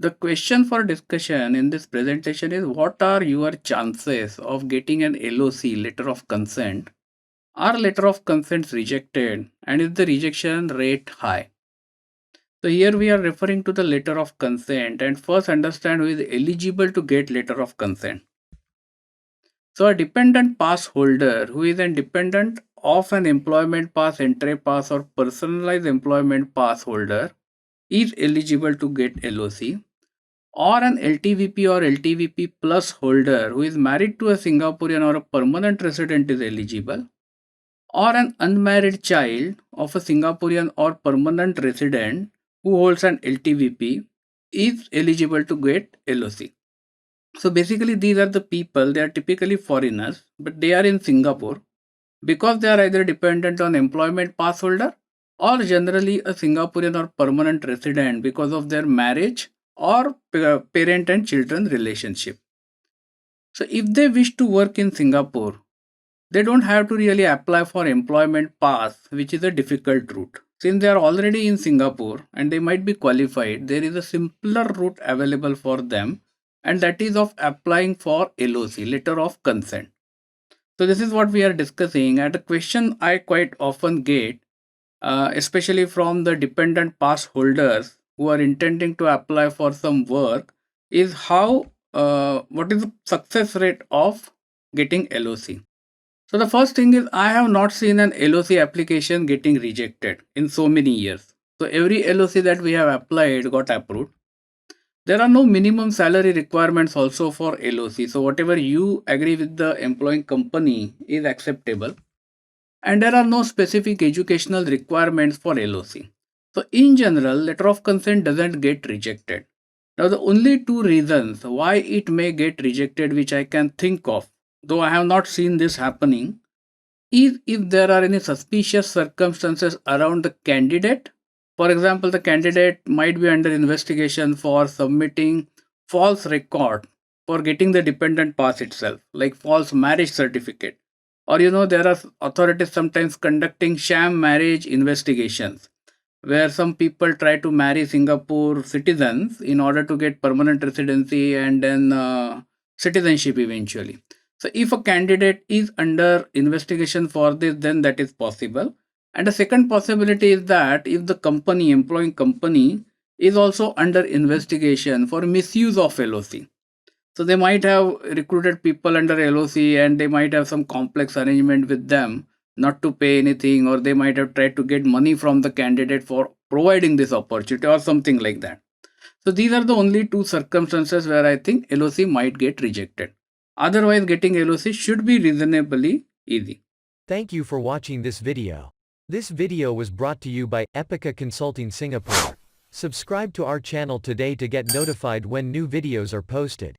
The question for discussion in this presentation is, what are your chances of getting an LOC, letter of consent? Are letter of consents rejected, and is the rejection rate high? So here we are referring to the letter of consent, and first understand who is eligible to get letter of consent. So a dependent pass holder who is a dependent of an employment pass, entry pass or personalized employment pass holder is eligible to get LOC, or an LTVP or LTVP plus holder who is married to a Singaporean or a permanent resident is eligible, or an unmarried child of a Singaporean or permanent resident who holds an LTVP is eligible to get LOC. So basically these are the people, they are typically foreigners, but they are in Singapore because they are either dependent on employment pass holder or generally a Singaporean or permanent resident because of their marriage or parent and children relationship. So if they wish to work in Singapore, they don't have to really apply for employment pass, which is a difficult route. Since they are already in Singapore and they might be qualified, there is a simpler route available for them, and that is of applying for LOC, letter of consent. So this is what we are discussing, and a question I quite often get, especially from the dependent pass holders who are intending to apply for some work, is what is the success rate of getting LOC. So the first thing is, I have not seen an LOC application getting rejected in so many years. So every LOC that we have applied got approved. There are no minimum salary requirements also for LOC. So whatever you agree with the employing company is acceptable. And there are no specific educational requirements for LOC. So in general, letter of consent doesn't get rejected. Now the only two reasons why it may get rejected, which I can think of, though I have not seen this happening, is if there are any suspicious circumstances around the candidate. For example, the candidate might be under investigation for submitting false record for getting the dependent pass itself, like false marriage certificate. Or there are authorities sometimes conducting sham marriage investigations where some people try to marry Singapore citizens in order to get permanent residency and then citizenship eventually. So if a candidate is under investigation for this, then that is possible. And the second possibility is that if the company, employing company, is also under investigation for misuse of LOC. So they might have recruited people under LOC and they might have some complex arrangement with them not to pay anything, or they might have tried to get money from the candidate for providing this opportunity or something like that. So these are the only two circumstances where I think LOC might get rejected. Otherwise, getting LOC should be reasonably easy. Thank you for watching this video. This video was brought to you by Epica Consulting Singapore. Subscribe to our channel today to get notified when new videos are posted.